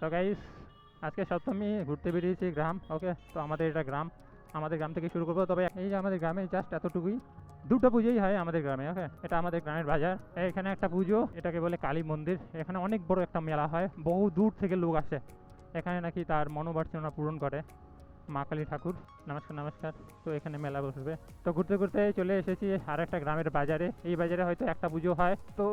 তো গাইস, আজকে সপ্তমী ঘুরতে বেরিয়েছি গ্রাম। ওকে, তো আমাদের এটা গ্রাম, আমাদের গ্রাম থেকে শুরু করবো। তবে এই যে আমাদের গ্রামে জাস্ট এতটুকুই, দুটো পুজোই হয় আমাদের গ্রামে। ওকে, এটা আমাদের গ্রামের বাজার। এখানে একটা পুজো, এটাকে বলে কালী মন্দির। এখানে অনেক বড় একটা মেলা হয়, বহু দূর থেকে লোক আসে এখানে, নাকি তার মনোবাঞ্ছনা পূরণ করে মা কালী ঠাকুর। নমস্কার নমস্কার। তো এখানে মেলা বসবে। তো ঘুরতে ঘুরতে চলে এসেছি আর একটা গ্রামের বাজারে। এই বাজারে হয়তো একটা পুজো হয়, তো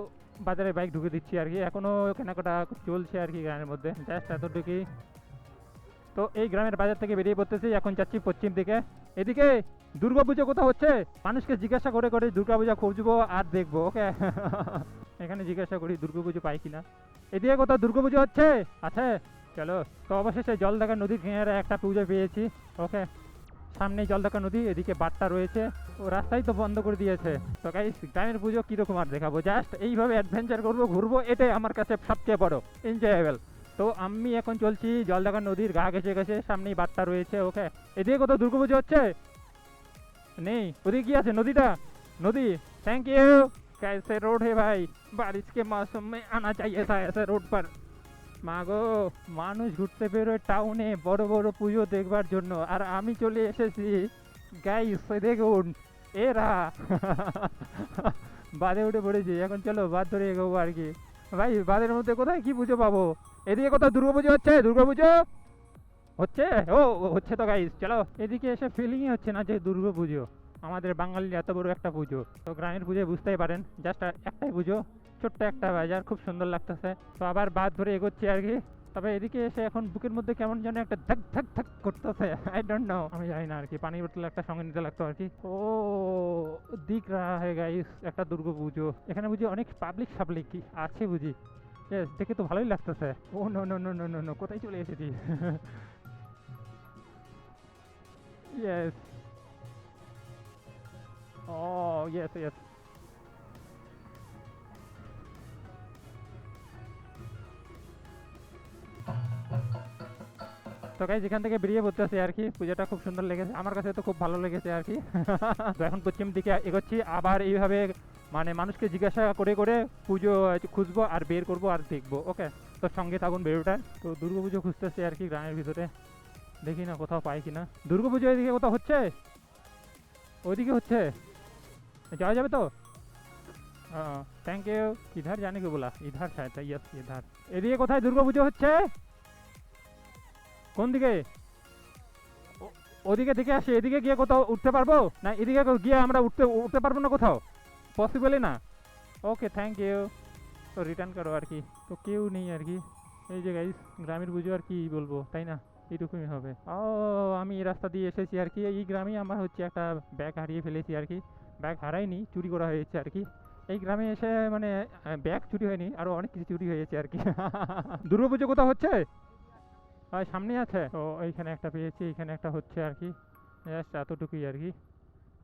বাজারে বাইক ঢুকে দিচ্ছি আর কি। এখনো কেনাকাটা চলছে আর কি গ্রামের মধ্যে, জাস্ট এতটুকুই। তো এই গ্রামের বাজার থেকে বেরিয়ে পড়তেছি, এখন যাচ্ছি পশ্চিম দিকে। এদিকে দুর্গাপুজো কোথাও হচ্ছে, মানুষকে জিজ্ঞাসা করে করে দুর্গাপূজা খুঁজবো আর দেখবো। ওকে, এখানে জিজ্ঞাসা করি দুর্গাপুজো পাই কিনা। এদিকে কোথাও দুর্গাপুজো হচ্ছে, আছে। চলো, তো অবশেষে জলঢাকা নদীর কিনারে একটা পুজো পেয়েছি। ওকে, সামনেই জলঢাকা নদী, এদিকে বাট্টা রয়েছে। ও রাস্তাই তো বন্ধ করে দিয়েছে। তো গাইস, গ্রামের পুজো কিরকম আর দেখাবো, জাস্ট এইভাবে অ্যাডভেঞ্চার করবো, ঘুরবো, এটাই আমার কাছে সবচেয়ে বড় এনজয়েবল। তো আমি এখন চলছি জলঢাকা নদীর গা ঘেসে ঘেসে, সামনেই বাট্টা রয়েছে। ওকে, এদিকে কোথাও দুর্গাপুজো হচ্ছে নেই, ওদিকে কি আছে, নদীটা, নদী। Thank you. कैसे रोड है भाई, बारिश के मौसम में आना चाहिए था ऐसे रोड पर। মাগো, মানুষ ঘুরতে বেরোয় টাউনে বড় বড় পুজো দেখবার জন্য, আর আমি চলে এসেছি গাইস দেখুন এরা বাদে উঠে পড়েছি। এখন চলো বাদ ধরে এগোবো আর কি। ভাই, বাদের মধ্যে কোথায় কি পুজো পাবো? এদিকে কোথাও দুর্গাপুজো হচ্ছে, দুর্গাপুজো হচ্ছে। ও হচ্ছে তো গাইস, চলো। এদিকে এসে ফিলিংই হচ্ছে না যে দুর্গাপুজো আমাদের বাঙালির এত বড় একটা পুজো। তো গ্রামের পুজোয় বুঝতেই পারেন, জাস্ট একটাই পুজো, ছোট্ট একটা বাজার, খুব সুন্দর লাগতেছে। তো আবার বাদ ধরে এগোচ্ছি আর কি। তবে এদিকে এসে এখন বুকের মধ্যে কেমন যেন একটা ধাক ধাক ধাক করতেছে, আই ডোন্ট নো, আমি জানি না আর কি। পানি বোতল একটা সঙ্গে নিতে লাগতো আর কি। ও দিক রাহা হে গাইস একটা দুর্গা পুজো। এখানে বুঝি অনেক পাবলিক সাবলিক কি আছে বুঝি। ইয়েস, দেখে তো ভালোই লাগতেছে। Oh no no no no no no, কোথায় চলে এসেছি। Yes, oh yes yes. তো গাইস, এখান থেকে বেরিয়ে পড়তেছি আর কি। পুজোটা খুব সুন্দর লেগেছে আমার কাছে, তো খুব ভালো লেগেছে আর কি। তো এখন পশ্চিম দিকে এগোচ্ছি, আবার এইভাবে মানে মানুষকে জিজ্ঞাসা করে করে পুজো খুঁজবো আর বের করবো আর দেখবো। ওকে, তো সঙ্গে থাকুন বেরোটার। তো দুর্গা পুজো খুঁজতেছি আর কি গ্রামের ভিতরে, দেখি না কোথাও পাই কিনা। দুর্গা পুজো এদিকে কোথাও হচ্ছে, ওইদিকে হচ্ছে, যাওয়া যাবে তো। Thank you. ইধার জানে কি বলা, ইধার শায়দ, ইয়েস ইধার। এদিকে কোথায় দুর্গা পুজো হচ্ছে, কোন দিকে? ওদিকে থেকে আসি, এদিকে গিয়ে কোথাও উঠতে পারবো না? এদিকে গিয়ে আমরা উঠতে উঠতে পারবো না কোথাও, পসিবলই না। ওকে, থ্যাংক ইউ। তো রিটার্ন করো আর কি। তো কেউ নেই আর কি। এই যে গাইস, গ্রামের পুজো আর কি বলবো, তাই না? এইটুকুই হবে। ও, আমি এই রাস্তা দিয়ে এসেছি আর কি। এই গ্রামেই আমার হচ্ছে একটা ব্যাগ হারিয়ে ফেলেছি আর কি। ব্যাগ হারাইনি, চুরি করা হয়েছে আর কি। এই গ্রামে এসে মানে ব্যাগ চুরি হয়নি, আরো অনেক কিছু চুরি হয়েছে আর কি। দুর্গাপুজো কোথাও হচ্ছে, সামনে আছে। তো এইখানে একটা পেয়েছি, এইখানে একটা হচ্ছে আর কি। জাস্ট এতটুকুই আর কি।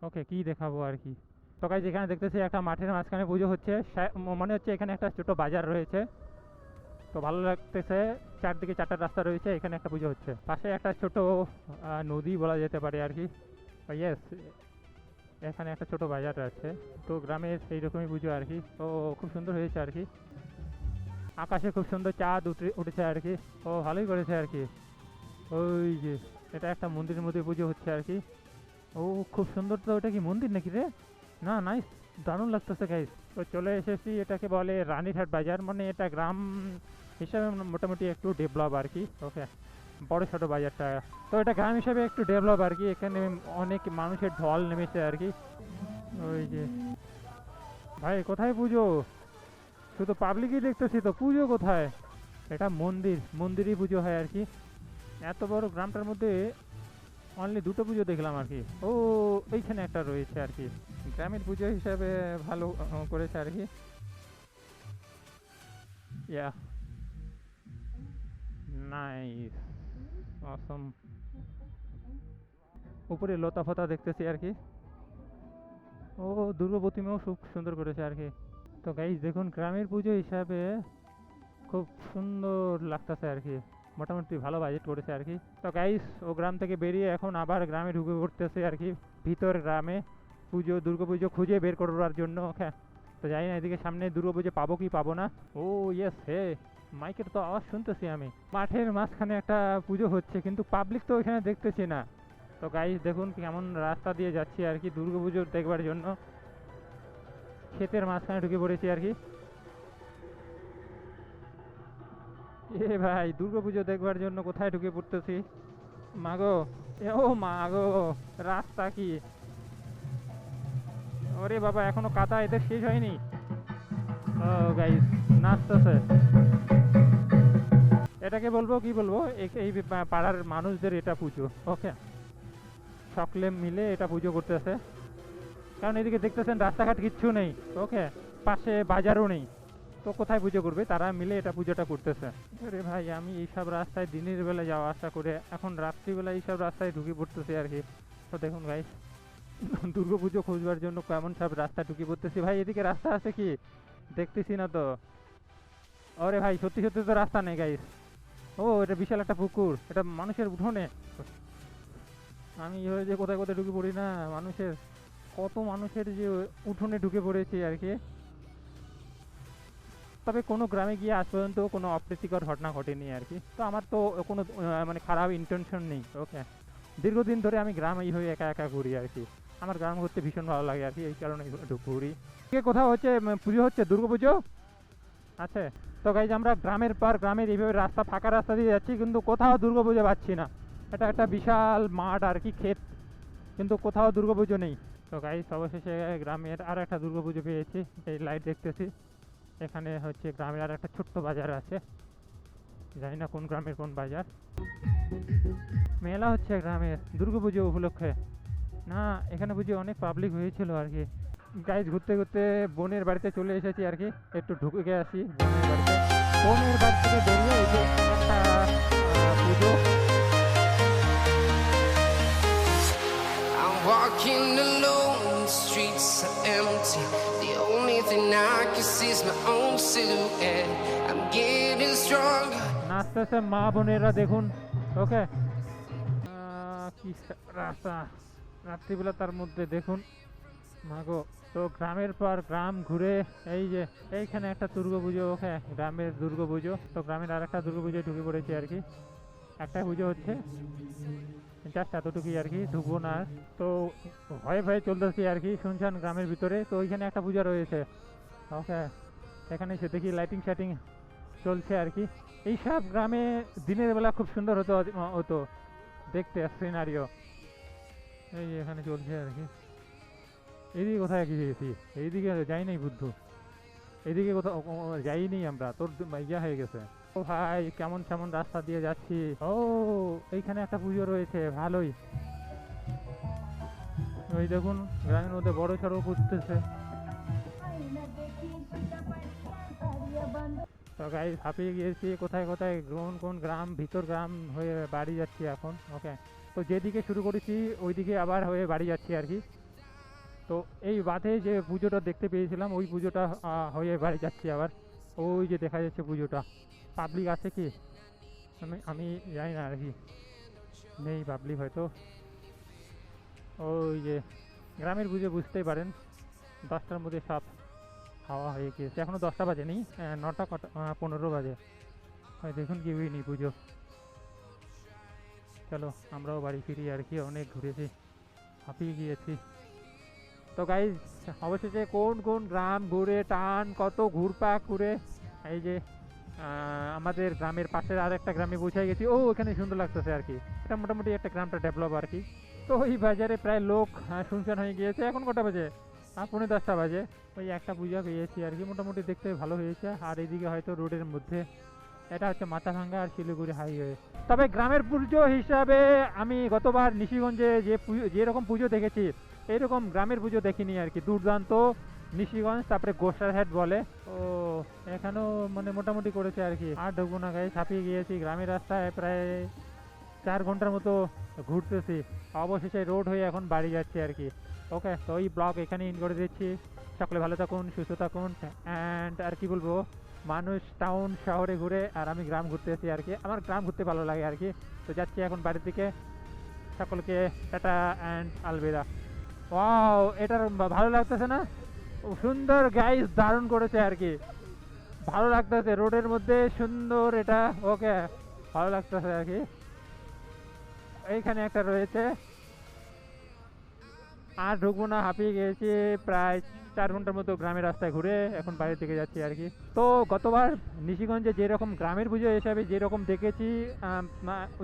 ওকে, কি দেখাবো আর কি। তো গাইস, এখানে দেখতেছি একটা মাঠের মাঝখানে পুজো হচ্ছে। মনে হচ্ছে এখানে একটা ছোট বাজার রয়েছে। তো ভালো লাগতেছে, চারদিকে চারটা রাস্তা রয়েছে, এখানে একটা পুজো হচ্ছে। পাশে একটা ছোট নদী বলা যেতে পারে আর কি। ইয়েস, এখানে একটা ছোট বাজার আছে। তো গ্রামের সেই রকমই পুজো আর কি। তো খুব সুন্দর হয়েছে আর কি। আকাশে খুব সুন্দর চাঁদ উঠেছে আর কি। ও ভালোই করেছে আর কি। ওই যে এটা একটা মন্দিরের মধ্যে পুজো হচ্ছে আর কি। ও খুব সুন্দর। তো ওটা কি মন্দির নাকি রে? না, নাইস, দারুণ লাগতেছে গাইস। তো চলে এসেছি, এটাকে বলে রানীরহাট বাজার, মানে এটা গ্রাম হিসাবে মোটামুটি একটু ডেভেলপ আর কি। ওকে, বড় ছোট বাজারটা। তো এটা গ্রাম হিসাবে একটু ডেভেলপ আর কি। এখানে অনেক মানুষের ঢল নেমেছে আর কি। ওই যে ভাই, কোথায় পুজো? শুধু পাবলিকই দেখতেছি, তো পুজো কোথায়? এটা মন্দির, মন্দিরই পুজো হয় আর কি। এত বড় গ্রামটার মধ্যে অনলি দুটো পুজো দেখলাম আর কি। ও, এইখানে একটা রয়েছে আর কি। গ্রামের পুজো হিসাবে ভালো করেছে আর কি। ইয়া, নাইস, অসম। উপরে লতা ফতা দেখতেছি আর কি। ও, দুর্গা প্রতিমাও খুব সুন্দর করেছে আর কি। তো গাইজ দেখুন, গ্রামের পুজো হিসাবে খুব সুন্দর লাগতেছে আর কি। মোটামুটি ভালো বাজেট করেছে আর কি। তো গাইস, ও গ্রাম থেকে বেরিয়ে এখন আবার গ্রামে ঢুকে পড়তেছে আর কি। ভিতর গ্রামে পুজো, দুর্গা পুজো খুঁজে বের করার জন্য। হ্যাঁ, তো জানি না এদিকে সামনে দুর্গা পুজো পাবো কি পাবো না। ও ইয়েস, হে মাইকের তো আওয়াজ শুনতেছি আমি। মাঠের মাঝখানে একটা পুজো হচ্ছে, কিন্তু পাবলিক তো এখানে দেখতেছি না। তো গাইস দেখুন কেমন রাস্তা দিয়ে যাচ্ছি আর কি দুর্গাপুজো দেখবার জন্য। ক্ষেতের মাঝখানে ঢুকে পড়েছি আর কি। এ ভাই, দুর্গাপুজো দেখবার জন্য কোথায় ঢুকে পড়তেছি। মাগো, ও মাগো, রাস্তা কি! ওরে বাবা, এখনো কাদা এদের শেষ হয়নি। ও গাইস, নাচতেছে। এটাকে বলবো কি বলবো, এই পাড়ার মানুষদের এটা পুজো। ওকে, সকলে মিলে এটা পুজো করতেছে। কারণ এদিকে দেখতেছেন রাস্তাঘাট কিচ্ছু নেই। ওকে, পাশে বাজারও নেই, তো কোথায় পুজো করবে? তারা মিলে এটা পুজোটা করতেছে। আরে ভাই, আমি এইসব রাস্তায় দিনের বেলা যাওয়া আসা করে এখন রাত্রিবেলা এইসব রাস্তায় ঢুকে পড়তেছি আর কি। তো দেখুন গাইস, দুর্গা পুজো খুঁজবার জন্য কেমন সব রাস্তা ঢুকে পড়তেছি। ভাই এদিকে রাস্তা আছে কি? দেখতেছি না তো। আরে ভাই, সত্যি সত্যি তো রাস্তা নেই গাইস। ও, এটা বিশাল একটা পুকুর, এটা মানুষের উঠোনে। আমি এইভাবে যে কোথায় কোথায় ঢুকে পড়ি না, মানুষের কত মানুষের যে উঠোনে ঢুকে পড়েছি আর কি। তবে কোনো গ্রামে গিয়ে আজ পর্যন্ত কোনো অপ্রীতিকর ঘটনা ঘটেনি আর কি। তো আমার তো কোনো মানে খারাপ ইন্টেনশন নেই। ওকে, দীর্ঘদিন ধরে আমি গ্রাম এইভাবে একা একা ঘুরি আর কি। আমার গ্রাম ঘুরতে ভীষণ ভালো লাগে আর কি, এই কারণে একটু ঘুরি। কোথাও হচ্ছে পুজো হচ্ছে, দুর্গা পুজো আছে। তো গাইজ, আমরা গ্রামের পর গ্রামের এইভাবে রাস্তা, ফাঁকা রাস্তা দিয়ে যাচ্ছি, কিন্তু কোথাও দুর্গা পুজো পাচ্ছি না। এটা একটা বিশাল মাঠ আর কি, ক্ষেত, কিন্তু কোথাও দুর্গা পুজো নেই। তো গাইজ, অবশেষে গ্রামের আর একটা দুর্গা পুজো পেয়েছি। এই লাইট দেখতেছি, এখানে হচ্ছে গ্রামের আর একটা ছোট্ট বাজার আছে। জানি না কোন গ্রামের কোন বাজার। মেলা হচ্ছে গ্রামের দুর্গা পুজো উপলক্ষে। না, এখানে বুঝি অনেক পাবলিক হয়েছিল আর কি। গাইজ, ঘুরতে ঘুরতে বোনের বাড়িতে চলে এসেছি আর কি। একটু ঢুকে আসি বোনের বাড়িতে। বোনের বাড়ি থেকে বেরিয়ে এই যে একটা পুজো। I'm walking alone, the streets are empty. The only thing I can see is my own silhouette. I'm getting stronger. নাচতেছে মা বোনেরা, দেখুন। ওকে, কি রাস্তা রাত্রিবেলা, তার মধ্যে দেখুন মাগো। তো গ্রামের পর গ্রাম ঘুরে এই যে এইখানে একটা দুর্গা পুজো। ওকে, গ্রামের দুর্গা পুজো। তো গ্রামের আর একটা দুর্গা পুজোয় ঢুকে পড়েছি আর কি। একটা পুজো হচ্ছে, জাস্ট এতটুকুই আর কি, ঢুকবো না। তো ভয়ে ভয়ে চলতেছি আর কি শুনছেন গ্রামের ভিতরে। তো ওইখানে একটা পূজা রয়েছে। ওকে, এখানে এসে দেখি লাইটিং শাইটিং চলছে আর কি। এইসব গ্রামে দিনের বেলা খুব সুন্দর হতো দেখতে সিনারিও। এই যে এখানে চলছে আর কি। এইদিকে কোথায় গিয়েছি? এইদিকে যাই নাই বুদ্ধ, এইদিকে কোথাও যাইনি আমরা, তোর ইয়া হয়ে গেছে। ও ভাই, কেমন কেমন রাস্তা দিয়ে যাচ্ছি। ও, এইখানে একটা পুজো রয়েছে, ভালোই। ওই দেখুন, গ্রামের মধ্যে বড় সড়ো করতেছে। তো গাইস, হাঁপিয়ে গিয়েছি। কোথায় কোথায় কোন কোন গ্রাম, ভিতর গ্রাম হয়ে বাড়ি যাচ্ছি এখন। ওকে, তো যেদিকে শুরু করেছি ওইদিকে আবার হয়ে বাড়ি যাচ্ছি আর কি। তো এই বাঁধে যে পুজোটা দেখতে পেয়েছিলাম, ওই পুজোটা হয়ে বাড়ি যাচ্ছি আবার। ওই যে দেখা যাচ্ছে পুজোটা। পাবলিক আছে কি আমি জানি না আর কি, নেই পাবলিক হয়তো। ওই যে গ্রামের পুজো, বুঝতেই পারেন 10টার মধ্যে সব হাওয়া হয়ে গিয়েছে। এখনও 10টা বাজেনি, 9টা 15 বাজে। হয় দেখুন কি হয়নি পুজো। চলো আমরাও বাড়ি ফিরি আর কি, অনেক ঘুরেছি, হাঁপিয়ে গিয়েছি। তো গাইজ, অবশেষে কোন কোন গ্রাম ঘুরে টান কত ঘুরপাক করে এই যে আমাদের গ্রামের পাশের আর একটা গ্রামে পৌঁছে গেছি। ও, এখানে সুন্দর লাগতেছে আর কি। এটা মোটামুটি একটা গ্রামটা ডেভেলপ আর কি। তো ওই বাজারে প্রায় লোক শুনশান হয়ে গিয়েছে। এখন কটা বাজে? 9:45 বাজে। ওই একটা পূজা পেয়েছি আর কি, মোটামুটি দেখতে ভালো হয়েছে। আর এইদিকে হয়তো রোডের মধ্যে, এটা হচ্ছে মাথাভাঙ্গা আর শিলিগুড়ি হাইওয়ে। তবে গ্রামের পুজো হিসাবে আমি গতবার নিশিগঞ্জে যেরকম পুজো দেখেছি, এইরকম গ্রামের পুজো দেখিনি আর কি। দুর্দান্ত নিশিগঞ্জ, তারপরে গোসারহাট বলে। ও, এখানেও মানে মোটামুটি করেছে আর কি। আর ঢুকবো না গায়ে, ছাপিয়ে গিয়েছি গ্রামের রাস্তায়। প্রায় 4 ঘন্টার মতো ঘুরতেছি। অবশেষে রোড হয়ে এখন বাড়ি যাচ্ছি আর কি। ওকে, তো এই ব্লগ এখানে ইন করে দিচ্ছি। সকলে ভালো থাকুন, সুস্থ থাকুন। অ্যান্ড আর কি বলবো, মানুষ টাউন শহরে ঘুরে আর আমি গ্রাম ঘুরতেছি আর কি। আমার গ্রাম ঘুরতে ভালো লাগে আর কি। তো যাচ্ছি এখন বাড়ির দিকে। সকলকে টাটা অ্যান্ড আলবিদা। ওয়াও, এটার ভালো লাগতেছে না? সুন্দর গাইস, দারুণ করেছে আর কি। ভালো লাগতেছে রোডের মধ্যে সুন্দর এটা। ওকে, ভালো লাগতেছে আর কি। এইখানে একটা রয়েছে, আর ঢুকবো না, হাঁপিয়ে গেছি। প্রায় 4 ঘন্টার মতো গ্রামের রাস্তায় ঘুরে এখন বাইরের দিকে যাচ্ছি আর কি। তো গতবার নিশিগঞ্জে যেরকম গ্রামের পুজো হিসাবে যেরকম দেখেছি,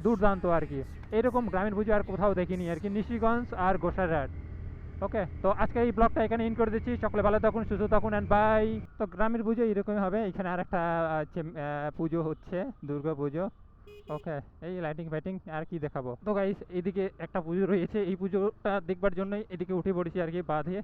দুর্দান্ত আর কি। এরকম গ্রামের পুজো আর কোথাও দেখিনি আর কি, নিশিগঞ্জ আর গোসাইরহাট। ওকে, তো আজকে এই ব্লগটা এখানে ইন করে দিচ্ছি। সকলে ভালো থাকুন, সুস্থ থাকুন অ্যান্ড বাই। তো গ্রামের পুজো এরকমই হবে। এখানে আর একটা পুজো হচ্ছে, দুর্গা পুজো। ওকে, এই লাইটিং ফাইটিং আর কি দেখাবো। তো গাইস, এদিকে একটা পুজো রয়েছে, এই পুজোটা দেখবার জন্যই এদিকে উঠে পড়েছি আর কি, বাঁধে।